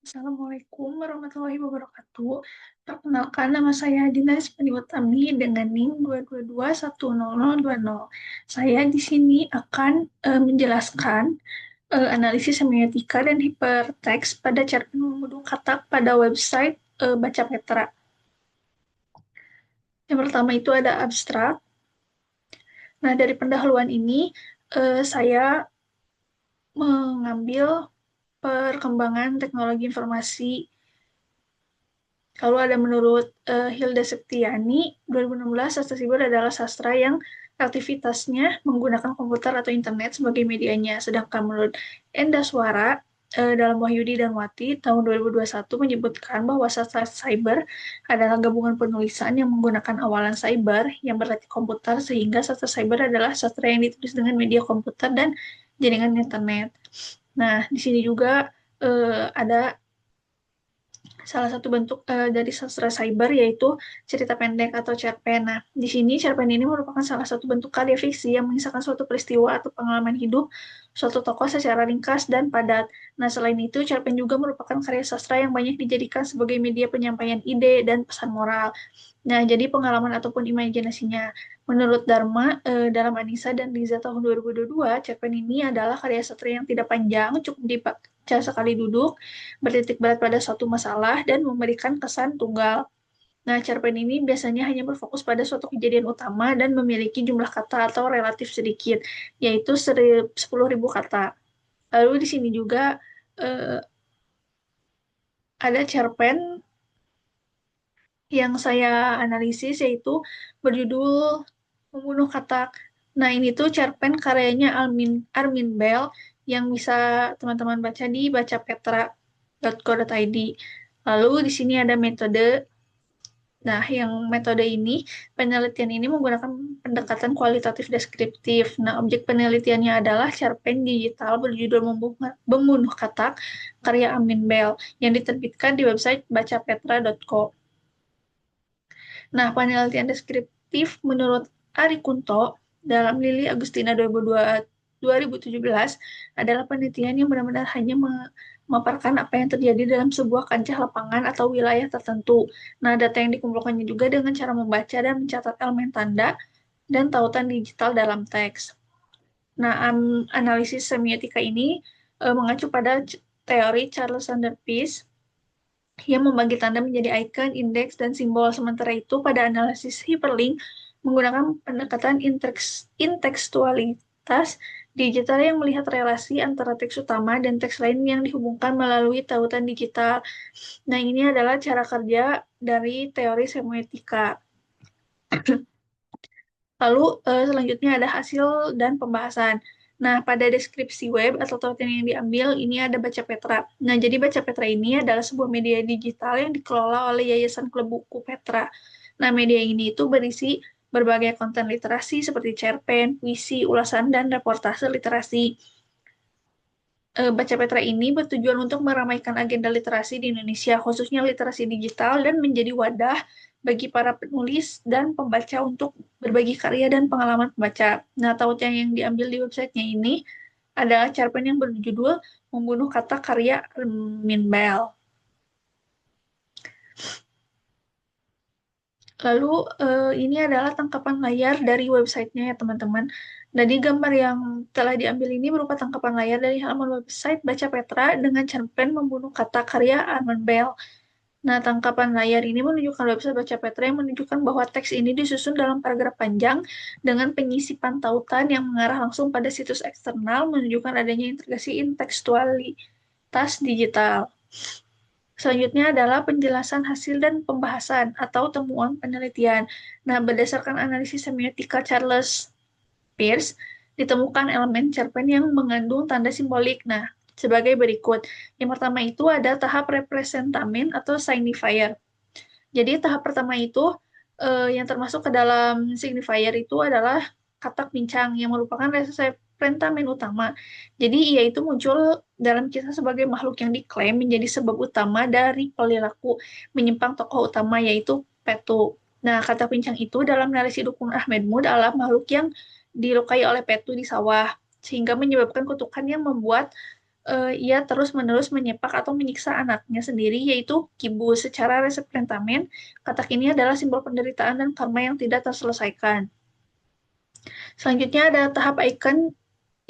Assalamualaikum warahmatullahi wabarakatuh. Perkenalkan, nama saya Dinas Paniwatami dengan NIM 222100020. Saya di sini akan menjelaskan analisis semiotika dan hiperteks pada cara memuduk kata pada website Baca Petra. Yang pertama itu ada abstrak. Nah, dari pendahuluan ini saya mengambil perkembangan teknologi informasi. Lalu ada menurut Hilda Septiani, 2016 sastra siber adalah sastra yang aktivitasnya menggunakan komputer atau internet sebagai medianya. Sedangkan menurut Enda Swara, dalam Wahyudi dan Wati, tahun 2021 menyebutkan bahwa sastra cyber adalah gabungan penulisan yang menggunakan awalan cyber yang berarti komputer, sehingga sastra cyber adalah sastra yang ditulis dengan media komputer dan jaringan internet. Nah, di sini juga ada salah satu bentuk dari sastra cyber yaitu cerita pendek atau cerpen. Nah, di sini cerpen ini merupakan salah satu bentuk karya fiksi yang mengisahkan suatu peristiwa atau pengalaman hidup suatu tokoh secara ringkas dan padat. Nah, selain itu, cerpen juga merupakan karya sastra yang banyak dijadikan sebagai media penyampaian ide dan pesan moral. Nah, jadi pengalaman ataupun imajinasinya. Menurut Dharma, dalam Anissa dan Liza tahun 2022, cerpen ini adalah karya sastra yang tidak panjang, cukup dibaca sekali duduk, bertitik berat pada suatu masalah, dan memberikan kesan tunggal. Nah, cerpen ini biasanya hanya berfokus pada suatu kejadian utama dan memiliki jumlah kata atau relatif sedikit, yaitu 10.000 kata. Lalu di sini juga eh, ada cerpen yang saya analisis yaitu berjudul Membunuh Katak. Nah, ini tuh cerpen karyanya Armin Bell yang bisa teman-teman baca di bacapetra.co.id. Lalu di sini ada metode. Nah, yang metode ini, penelitian ini menggunakan pendekatan kualitatif deskriptif. Nah, objek penelitiannya adalah cerpen digital berjudul Membunuh Katak karya Armin Bell yang diterbitkan di website bacapetra.co. Nah, penelitian deskriptif menurut Ari Kunto dalam Lili Agustina 2017 adalah penelitian yang benar-benar hanya memaparkan apa yang terjadi dalam sebuah kancah lapangan atau wilayah tertentu. Nah, data yang dikumpulkannya juga dengan cara membaca dan mencatat elemen tanda dan tautan digital dalam teks. Nah, analisis semiotika ini mengacu pada teori Charles Sanders Peirce yang membagi tanda menjadi icon, indeks, dan simbol. Sementara itu, pada analisis hyperlink menggunakan pendekatan intekstualitas digital yang melihat relasi antara teks utama dan teks lain yang dihubungkan melalui tautan digital. Nah, ini adalah cara kerja dari teori semiotika. Lalu selanjutnya ada hasil dan pembahasan. Nah, pada deskripsi web atau tautan yang diambil, ini ada Baca Petra. Nah, jadi Baca Petra ini adalah sebuah media digital yang dikelola oleh Yayasan Klub Buku Petra. Nah, media ini itu berisi berbagai konten literasi seperti cerpen, puisi, ulasan, dan reportase literasi. Baca Petra ini bertujuan untuk meramaikan agenda literasi di Indonesia, khususnya literasi digital, dan menjadi wadah bagi para penulis dan pembaca untuk berbagi karya dan pengalaman pembaca. Nah, tautan yang diambil di websitenya ini adalah cerpen yang berjudul Membunuh Kata karya Armin Bell. Lalu ini adalah tangkapan layar dari websitenya ya teman-teman. Jadi gambar yang telah diambil ini berupa tangkapan layar dari halaman website Baca Petra dengan cerpen Membunuh Kata karya Armin Bell. Nah, tangkapan layar ini menunjukkan website Baca Petra yang menunjukkan bahwa teks ini disusun dalam paragraf panjang dengan penyisipan tautan yang mengarah langsung pada situs eksternal menunjukkan adanya integrasi intekstualitas digital. Selanjutnya adalah penjelasan hasil dan pembahasan atau temuan penelitian. Nah, berdasarkan analisis semiotika Charles Peirce, ditemukan elemen cerpen yang mengandung tanda simbolik. Nah, sebagai berikut. Yang pertama itu ada tahap representamen atau signifier. Jadi tahap pertama itu yang termasuk ke dalam signifier itu adalah kata pincang yang merupakan representamen utama. Jadi ia itu muncul dalam kisah sebagai makhluk yang diklaim menjadi sebab utama dari perilaku menyimpang tokoh utama yaitu Petu. Nah, kata pincang itu dalam narasi Dukun Ahmedmu adalah makhluk yang dilukai oleh Petu di sawah sehingga menyebabkan kutukan yang membuat ia terus-menerus menyepak atau menyiksa anaknya sendiri, yaitu kibus. Secara resep Pentamen, katak ini adalah simbol penderitaan dan karma yang tidak terselesaikan. Selanjutnya ada tahap icon,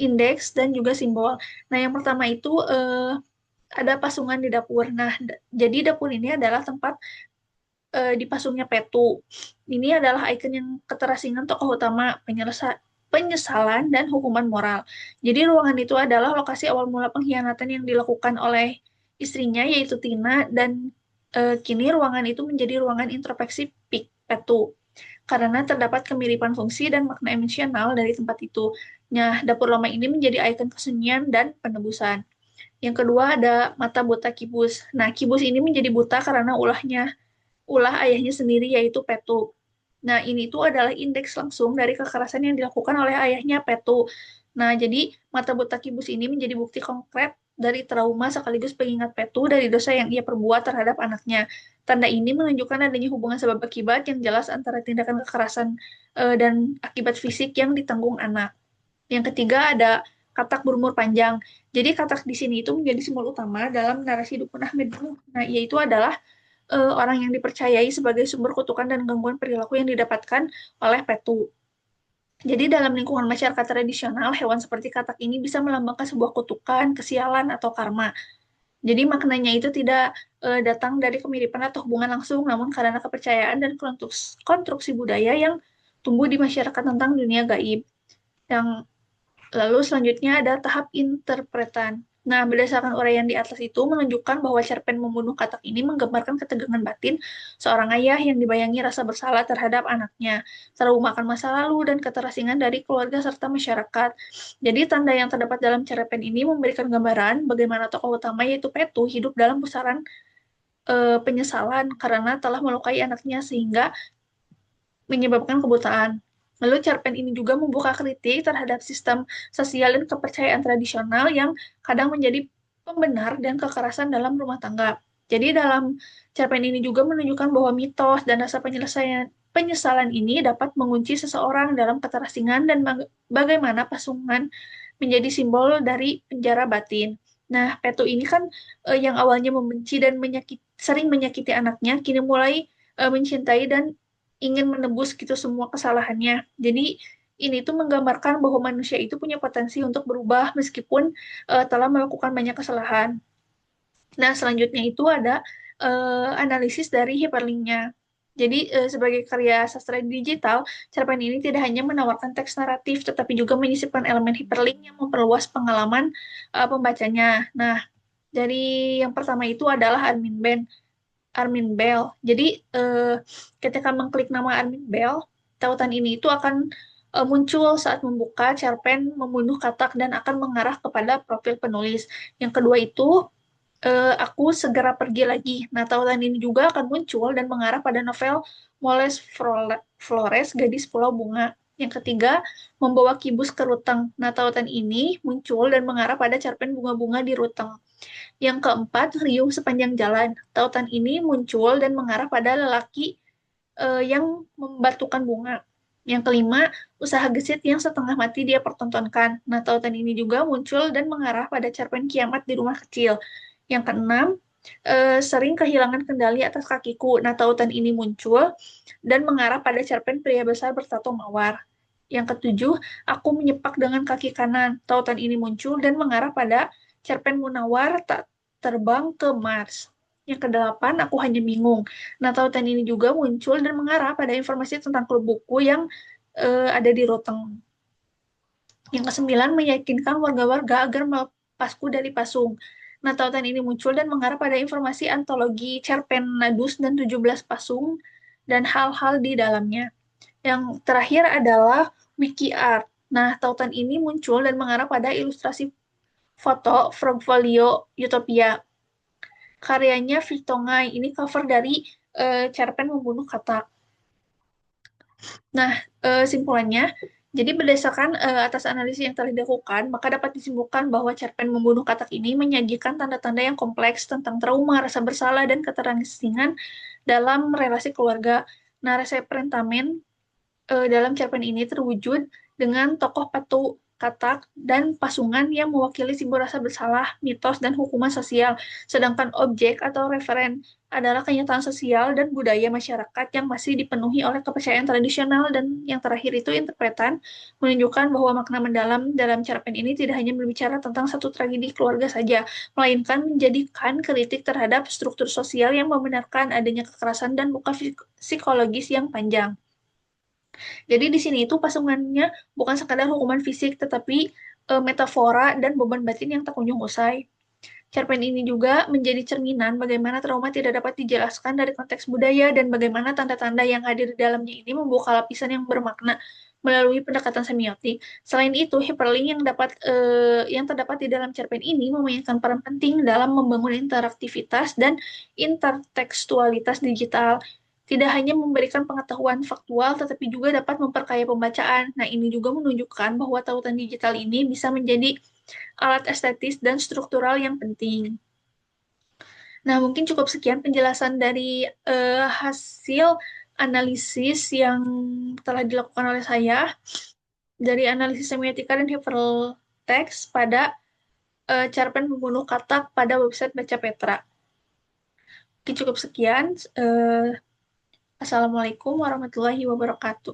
indeks, dan juga simbol. Nah, yang pertama itu ada pasungan di dapur. Nah, jadi dapur ini adalah tempat dipasungnya petu. Ini adalah ikon yang keterasingan tokoh utama, penyesalan, dan hukuman moral. Jadi ruangan itu adalah lokasi awal mula pengkhianatan yang dilakukan oleh istrinya, yaitu Tina, dan kini ruangan itu menjadi ruangan introspeksi petu. Karena terdapat kemiripan fungsi dan makna emosional dari tempat itu. Nah, dapur lama ini menjadi ikon kesunyian dan penebusan. Yang kedua ada mata buta kibus. Nah, kibus ini menjadi buta karena ulah ayahnya sendiri yaitu Petu. Nah, ini tuh adalah indeks langsung dari kekerasan yang dilakukan oleh ayahnya Petu. Nah, jadi mata buta kibus ini menjadi bukti konkret dari trauma sekaligus pengingat Petu dari dosa yang ia perbuat terhadap anaknya. Tanda ini menunjukkan adanya hubungan sebab akibat yang jelas antara tindakan kekerasan dan akibat fisik yang ditanggung anak. Yang ketiga ada katak berumur panjang. Jadi katak di sini itu menjadi simbol utama dalam narasi Dukun Ahmed Nuh. Nah, yaitu adalah orang yang dipercayai sebagai sumber kutukan dan gangguan perilaku yang didapatkan oleh Petu. Jadi dalam lingkungan masyarakat tradisional, hewan seperti katak ini bisa melambangkan sebuah kutukan, kesialan, atau karma. Jadi maknanya itu tidak datang dari kemiripan atau hubungan langsung, namun karena kepercayaan dan konstruksi budaya yang tumbuh di masyarakat tentang dunia gaib. Yang Lalu selanjutnya ada tahap interpretan. Nah, berdasarkan uraian di atas itu menunjukkan bahwa cerpen membunuh katak ini menggambarkan ketegangan batin seorang ayah yang dibayangi rasa bersalah terhadap anaknya, trauma akan masa lalu, dan keterasingan dari keluarga serta masyarakat. Jadi, tanda yang terdapat dalam cerpen ini memberikan gambaran bagaimana tokoh utama yaitu Petu hidup dalam pusaran penyesalan karena telah melukai anaknya sehingga menyebabkan kebutaan. Lalu cerpen ini juga membuka kritik terhadap sistem sosial dan kepercayaan tradisional yang kadang menjadi pembenar dan kekerasan dalam rumah tangga. Jadi dalam cerpen ini juga menunjukkan bahwa mitos dan rasa penyesalan ini dapat mengunci seseorang dalam keterasingan dan bagaimana pasungan menjadi simbol dari penjara batin. Nah, Petu ini kan yang awalnya membenci dan sering menyakiti anaknya, kini mulai mencintai dan ingin menebus gitu semua kesalahannya. Jadi ini tuh menggambarkan bahwa manusia itu punya potensi untuk berubah meskipun telah melakukan banyak kesalahan. Nah, selanjutnya itu ada analisis dari hyperlinknya. Jadi, sebagai karya sastra digital, cerpen ini tidak hanya menawarkan teks naratif, tetapi juga menyisipkan elemen hyperlink yang memperluas pengalaman pembacanya. Nah, dari yang pertama itu adalah Armin Bell. Jadi ketika mengklik nama Armin Bell, tautan ini itu akan muncul saat membuka cerpen membunuh katak dan akan mengarah kepada profil penulis. Yang kedua itu aku segera pergi lagi. Nah, tautan ini juga akan muncul dan mengarah pada novel Moles Flores, Gadis Pulau Bunga. Yang ketiga, membawa kibus ke Ruteng. Nah, tautan ini muncul dan mengarah pada cerpen bunga-bunga di Ruteng. Yang keempat, riuh sepanjang jalan. Tautan ini muncul dan mengarah pada lelaki yang membatukan bunga. Yang kelima, usaha gesit yang setengah mati dia pertontonkan. Nah, tautan ini juga muncul dan mengarah pada cerpen kiamat di rumah kecil. Yang keenam, sering kehilangan kendali atas kakiku. Nah, tautan ini muncul dan mengarah pada cerpen pria besar bertato mawar. Yang ketujuh, aku menyepak dengan kaki kanan. Tautan ini muncul dan mengarah pada cerpen Munawar tak terbang ke Mars. Yang kedelapan, aku hanya bingung. Nah, tautan ini juga muncul dan mengarah pada informasi tentang klub buku yang ada di Roteng. Yang kesembilan, meyakinkan warga-warga agar melepasku dari pasung. Nah, tautan ini muncul dan mengarah pada informasi antologi cerpen Nadus dan 17 pasung dan hal-hal di dalamnya. Yang terakhir adalah wiki art. Nah, tautan ini muncul dan mengarah pada ilustrasi foto Frogfolio Utopia. Karyanya Vitongai. Ini cover dari cerpen Membunuh Katak. Nah, simpulannya, jadi berdasarkan atas analisis yang telah dilakukan, maka dapat disimpulkan bahwa cerpen Membunuh Katak ini menyajikan tanda-tanda yang kompleks tentang trauma, rasa bersalah, dan keterasingan dalam relasi keluarga. Nah, resep Pentamen dalam cerpen ini terwujud dengan tokoh Petu katak, dan pasungan yang mewakili simbol rasa bersalah, mitos, dan hukuman sosial. Sedangkan objek atau referen adalah kenyataan sosial dan budaya masyarakat yang masih dipenuhi oleh kepercayaan tradisional. Dan yang terakhir itu interpretan, menunjukkan bahwa makna mendalam dalam cerpen ini tidak hanya berbicara tentang satu tragedi keluarga saja, melainkan menjadikan kritik terhadap struktur sosial yang membenarkan adanya kekerasan dan luka psikologis yang panjang. Jadi di sini itu pasungannya bukan sekadar hukuman fisik, tetapi metafora dan beban batin yang tak kunjung usai. Cerpen ini juga menjadi cerminan bagaimana trauma tidak dapat dijelaskan dari konteks budaya dan bagaimana tanda-tanda yang hadir di dalamnya ini membuka lapisan yang bermakna melalui pendekatan semiotik. Selain itu, hyperlink yang terdapat di dalam cerpen ini memainkan peran penting dalam membangun interaktivitas dan intertekstualitas digital. Tidak hanya memberikan pengetahuan faktual, tetapi juga dapat memperkaya pembacaan. Nah, ini juga menunjukkan bahwa tautan digital ini bisa menjadi alat estetis dan struktural yang penting. Nah, mungkin cukup sekian penjelasan dari hasil analisis yang telah dilakukan oleh saya dari analisis semiotika dan hypertext pada cerpen Pembunuh Katak pada website Baca Petra. Oke, cukup sekian. Assalamualaikum warahmatullahi wabarakatuh.